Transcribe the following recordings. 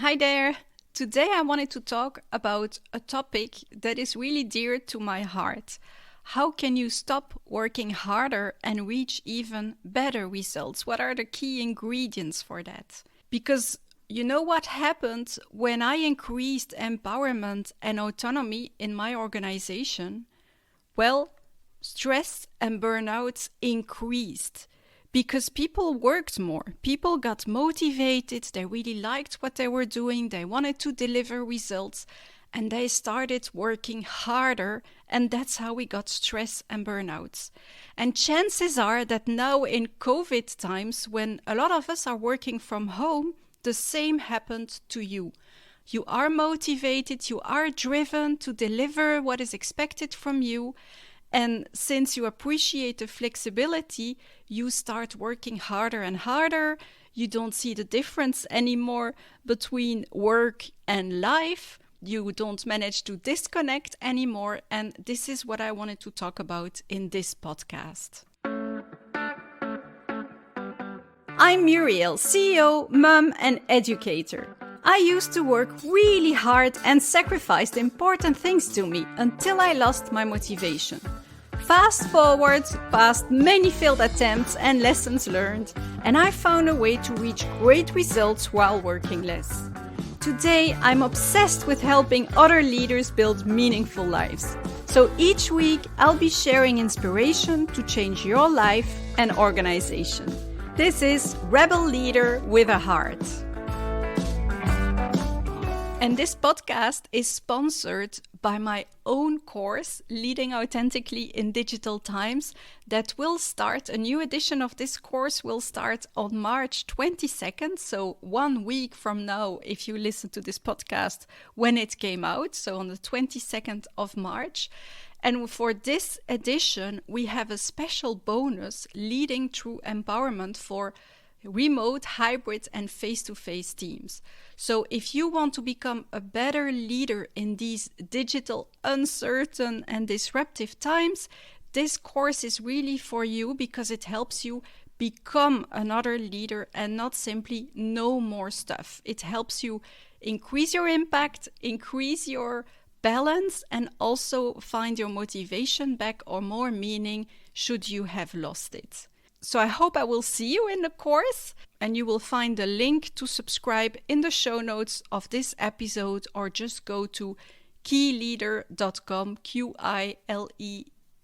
Hi there! Today I wanted to talk about a topic that is really dear to my heart. How can you stop working harder and reach even better results? What are the key ingredients for that? Because you know what happened when I increased empowerment and autonomy in my organization? Well, stress and burnout increased. Because people worked more, people got motivated, they really liked what they were doing, they wanted to deliver results, and they started working harder, and that's how we got stress and burnouts. And chances are that now in COVID times, when a lot of us are working from home, the same happened to you. You are motivated, you are driven to deliver what is expected from you. And since you appreciate the flexibility, you start working harder and harder. You don't see the difference anymore between work and life. You don't manage to disconnect anymore. And this is what I wanted to talk about in this podcast. I'm Muriel, CEO, mom, and educator. I used to work really hard and sacrificed important things to me until I lost my motivation. Fast forward past many failed attempts and lessons learned, and I found a way to reach great results while working less. Today, I'm obsessed with helping other leaders build meaningful lives. So each week, I'll be sharing inspiration to change your life and organization. This is Rebel Leader with a Heart. And this podcast is sponsored by my own course, Leading Authentically in Digital Times, that will start. A new edition of this course will start on March 22nd, so 1 week from now, if you listen to this podcast when it came out, so on the 22nd of March. And for this edition, we have a special bonus, Leading Through Empowerment, for remote, hybrid, and face-to-face teams. So if you want to become a better leader in these digital, uncertain, and disruptive times, this course is really for you because it helps you become another leader and not simply know more stuff. It helps you increase your impact, increase your balance, and also find your motivation back or more meaning should you have lost it. So I hope I will see you in the course, and you will find the link to subscribe in the show notes of this episode, or just go to QILEADER.com,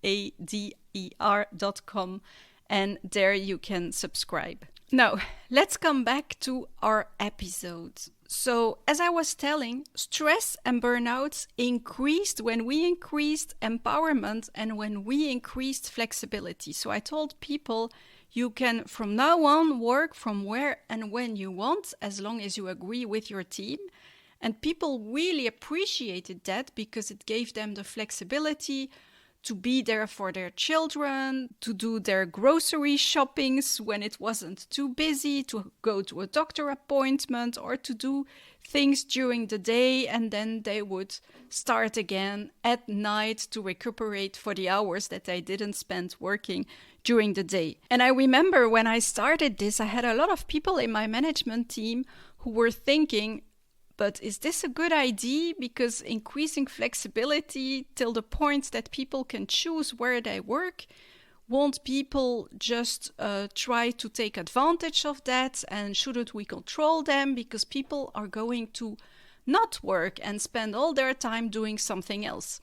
QILEADER.com, and there you can subscribe. Now, let's come back to our episode. So, as I was telling, stress and burnouts increased when we increased empowerment and when we increased flexibility. So I told people you can from now on work from where and when you want, as long as you agree with your team. And people really appreciated that because it gave them the flexibility to be there for their children, to do their grocery shoppings when it wasn't too busy, to go to a doctor appointment, or to do things during the day, and then they would start again at night to recuperate for the hours that they didn't spend working during the day. And I remember when I started this, I had a lot of people in my management team who were thinking, but is this a good idea? Because increasing flexibility till the point that people can choose where they work, won't people just try to take advantage of that? And shouldn't we control them? Because people are going to not work and spend all their time doing something else.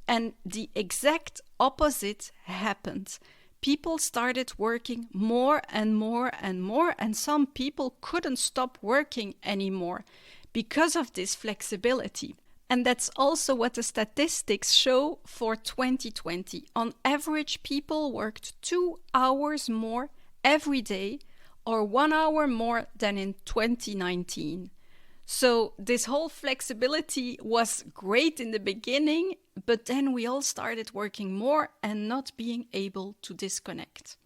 And the exact opposite happened. People started working more and more and more, and some people couldn't stop working anymore because of this flexibility. And that's also what the statistics show for 2020. On average, people worked 2 hours more every day, or 1 hour more than in 2019. So this whole flexibility was great in the beginning, but then we all started working more and not being able to disconnect.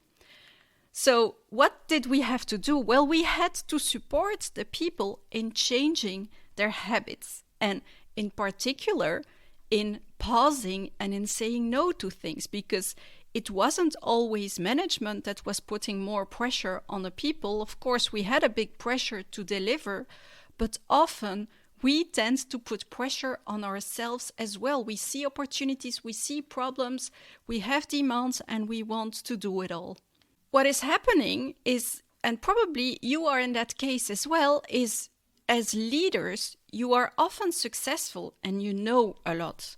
So what did we have to do? Well, we had to support the people in changing their habits, and in particular in pausing and in saying no to things, because it wasn't always management that was putting more pressure on the people. Of course, we had a big pressure to deliver, but often we tend to put pressure on ourselves as well. We see opportunities, we see problems, we have demands, and we want to do it all. What is happening is, and probably you are in that case as well, is as leaders, you are often successful and you know a lot.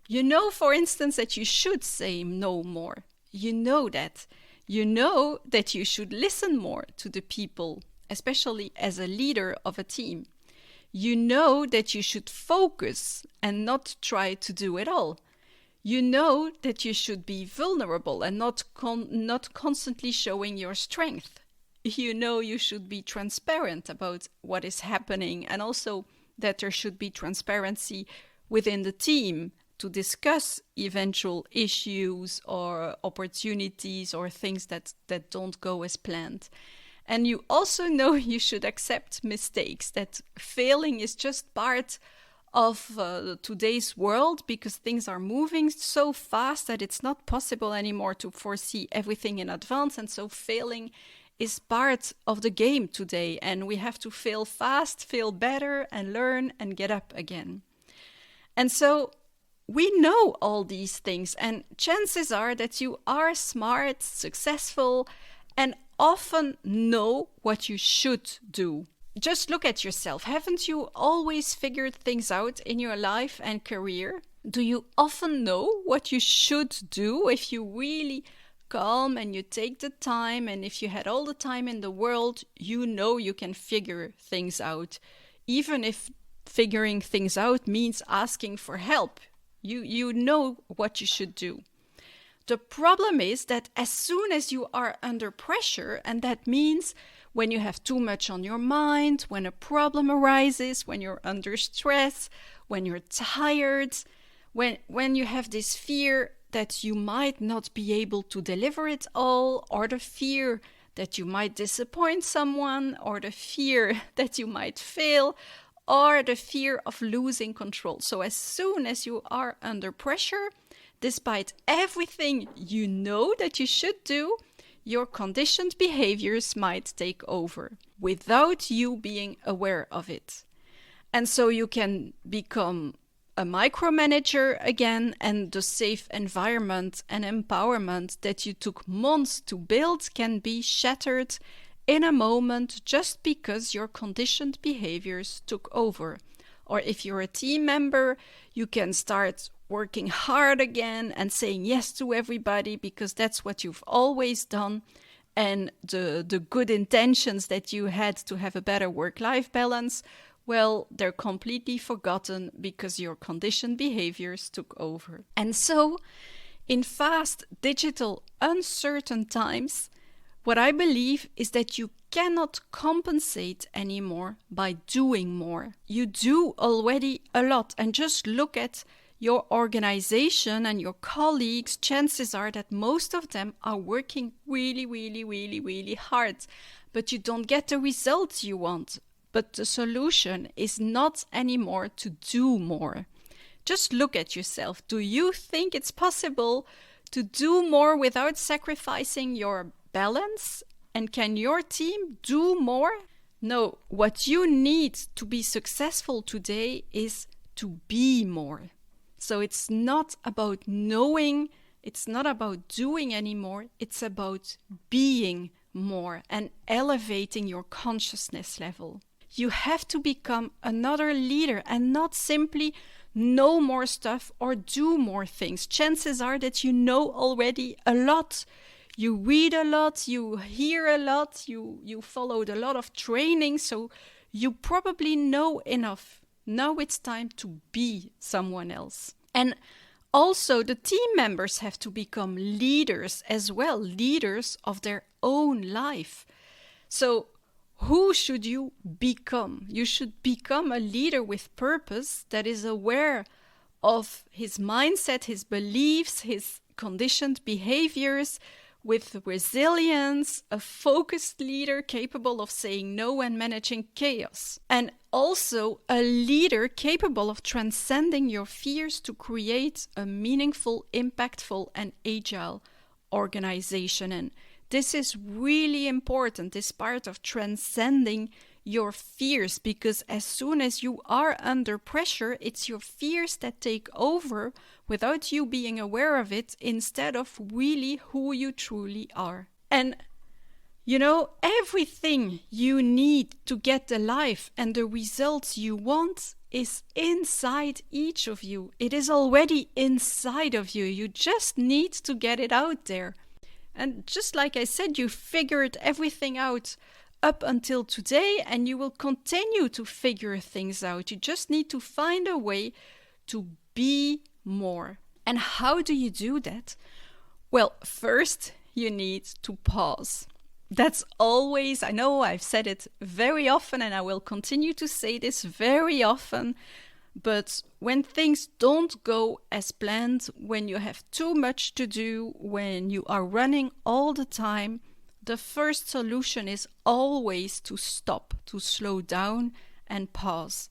You know, for instance, that you should say no more. You know that. You know that you should listen more to the people, especially as a leader of a team. You know that you should focus and not try to do it all. You know that you should be vulnerable and not constantly showing your strength. You know you should be transparent about what is happening, and also that there should be transparency within the team to discuss eventual issues or opportunities or things that don't go as planned. And you also know you should accept mistakes, that failing is just part of today's world, because things are moving so fast that it's not possible anymore to foresee everything in advance. And so failing is part of the game today, and we have to fail fast, fail better, and learn and get up again. And so we know all these things, and chances are that you are smart, successful, and often know what you should do. Just look at yourself. Haven't you always figured things out in your life and career? Do you often know what you should do if you really calm and you take the time, and if you had all the time in the world, you know you can figure things out, even if figuring things out means asking for help. You know what you should do. The problem is that as soon as you are under pressure, and that means when you have too much on your mind, when a problem arises, when you're under stress, when you're tired, when you have this fear that you might not be able to deliver it all, or the fear that you might disappoint someone, or the fear that you might fail, or the fear of losing control. So as soon as you are under pressure, despite everything you know that you should do, your conditioned behaviors might take over without you being aware of it. And so you can become a micromanager again, and the safe environment and empowerment that you took months to build can be shattered in a moment just because your conditioned behaviors took over. Or if you're a team member, you can start working hard again and saying yes to everybody because that's what you've always done. And the good intentions that you had to have a better work-life balance, well, they're completely forgotten because your conditioned behaviors took over. And so, in fast, digital, uncertain times, what I believe is that you cannot compensate anymore by doing more. You do already a lot, and just look at your organization and your colleagues. Chances are that most of them are working really, really, really, really hard, but you don't get the results you want. But the solution is not anymore to do more. Just look at yourself. Do you think it's possible to do more without sacrificing your balance? And can your team do more? No, what you need to be successful today is to be more. So it's not about knowing, it's not about doing anymore, it's about being more and elevating your consciousness level. You have to become another leader and not simply know more stuff or do more things. Chances are that you know already a lot. You read a lot, you hear a lot, you followed a lot of training, so you probably know enough. Now it's time to be someone else. And also the team members have to become leaders as well, leaders of their own life. So who should you become? You should become a leader with purpose that is aware of his mindset, his beliefs, his conditioned behaviors, with resilience, a focused leader capable of saying no and managing chaos. And also a leader capable of transcending your fears to create a meaningful, impactful, and agile organization. And this is really important, this part of transcending your fears, because as soon as you are under pressure, it's your fears that take over without you being aware of it, instead of really who you truly are. And you know, everything you need to get the life and the results you want is inside each of you. It is already inside of you. You just need to get it out there. And just like I said, you figured everything out up until today, and you will continue to figure things out. You just need to find a way to be more. And how do you do that? Well, first, you need to pause. That's always, I know I've said it very often, and I will continue to say this very often, but when things don't go as planned, when you have too much to do, when you are running all the time, the first solution is always to stop, to slow down and pause.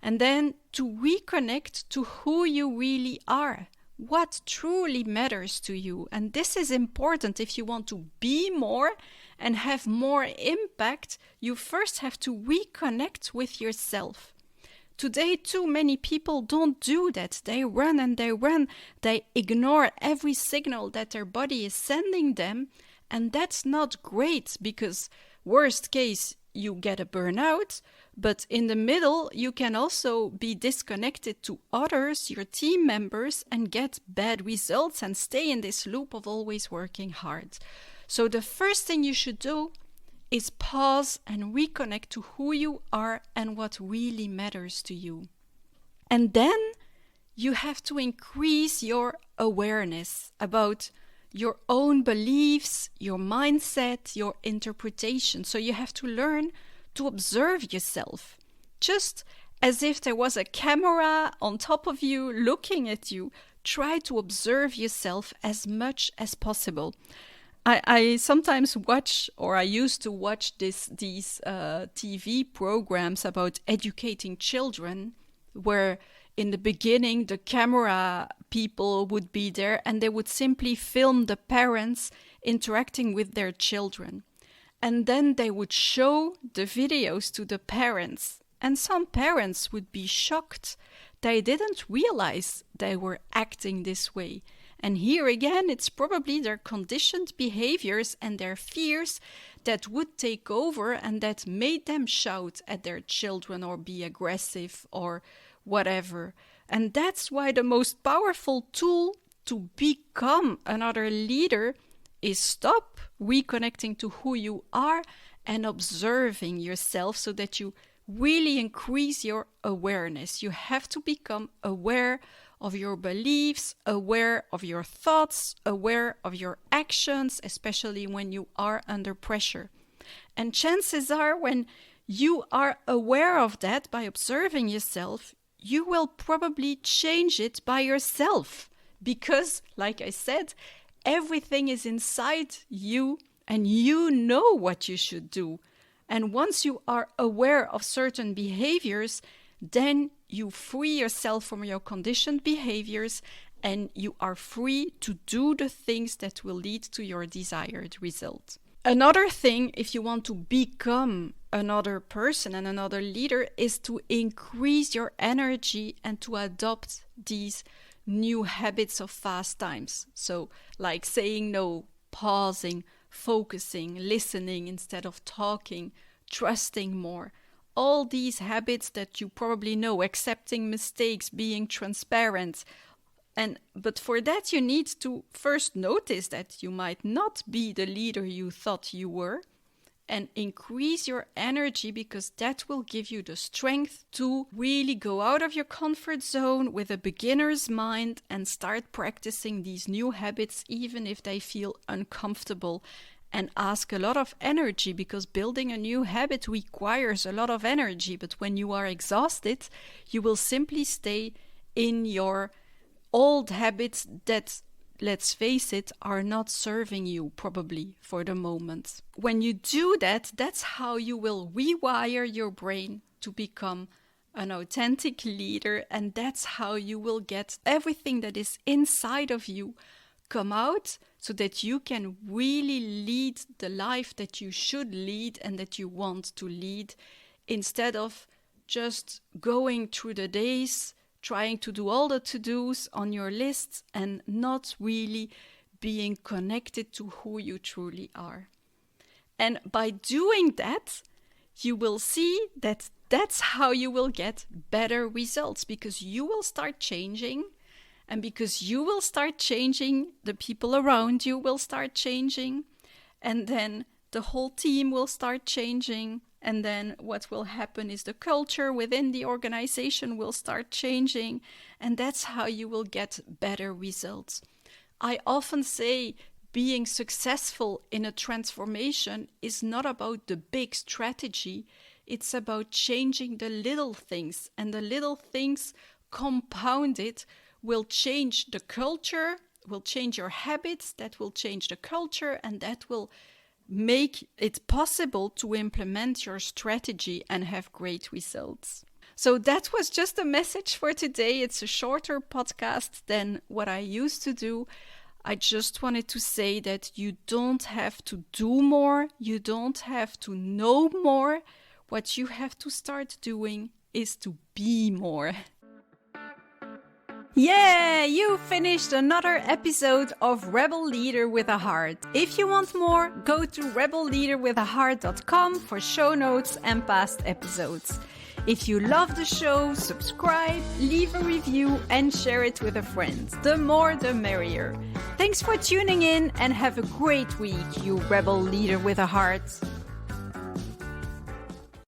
And then to reconnect to who you really are, what truly matters to you. And this is important. If you want to be more and have more impact, you first have to reconnect with yourself. Today, too many people don't do that. They run and they run. They ignore every signal that their body is sending them. And that's not great, because worst case, you get a burnout. But in the middle, you can also be disconnected to others, your team members, and get bad results and stay in this loop of always working hard. So the first thing you should do is pause and reconnect to who you are and what really matters to you. And then you have to increase your awareness about your own beliefs, your mindset, your interpretation. So you have to learn to observe yourself, just as if there was a camera on top of you looking at you. Try to observe yourself as much as possible. I sometimes watch, or I used to watch these TV programs about educating children, where in the beginning the camera people would be there and they would simply film the parents interacting with their children. And then they would show the videos to the parents. And some parents would be shocked. They didn't realize they were acting this way. And here again, it's probably their conditioned behaviors and their fears that would take over and that made them shout at their children or be aggressive or whatever. And that's why the most powerful tool to become another leader is stop reconnecting to who you are and observing yourself, so that you really increase your awareness. You have to become aware of your beliefs, aware of your thoughts, aware of your actions, especially when you are under pressure. And chances are, when you are aware of that by observing yourself, you will probably change it by yourself. Because, like I said, everything is inside you and you know what you should do. And once you are aware of certain behaviors, then you free yourself from your conditioned behaviors and you are free to do the things that will lead to your desired result. Another thing, if you want to become another person and another leader, is to increase your energy and to adopt these new habits of fast times. So like saying no, pausing, focusing, listening instead of talking, trusting more. All these habits that you probably know, accepting mistakes, being transparent. But for that you need to first notice that you might not be the leader you thought you were, and increase your energy, because that will give you the strength to really go out of your comfort zone with a beginner's mind and start practicing these new habits, even if they feel uncomfortable and ask a lot of energy, because building a new habit requires a lot of energy. But when you are exhausted, you will simply stay in your old habits that, let's face it, are not serving you probably for the moment. When you do that, that's how you will rewire your brain to become an authentic leader, and that's how you will get everything that is inside of you come out so that you can really lead the life that you should lead and that you want to lead, instead of just going through the days, trying to do all the to-dos on your list and not really being connected to who you truly are. And by doing that, you will see that that's how you will get better results, because you will start changing, and because you will start changing, the people around you will start changing, and then the whole team will start changing, and then what will happen is the culture within the organization will start changing, and that's how you will get better results. I often say being successful in a transformation is not about the big strategy, it's about changing the little things, and the little things compounded will change the culture, will change your habits, that will change the culture, and that will make it possible to implement your strategy and have great results. So that was just a message for today. It's a shorter podcast than what I used to do. I just wanted to say that you don't have to do more, you don't have to know more. What you have to start doing is to be more. Yeah, you finished another episode of Rebel Leader with a Heart. If you want more, go to rebelleaderwithaheart.com for show notes and past episodes. If you love the show, subscribe, leave a review, and share it with a friend. The more, the merrier. Thanks for tuning in, and have a great week, you Rebel Leader with a Heart.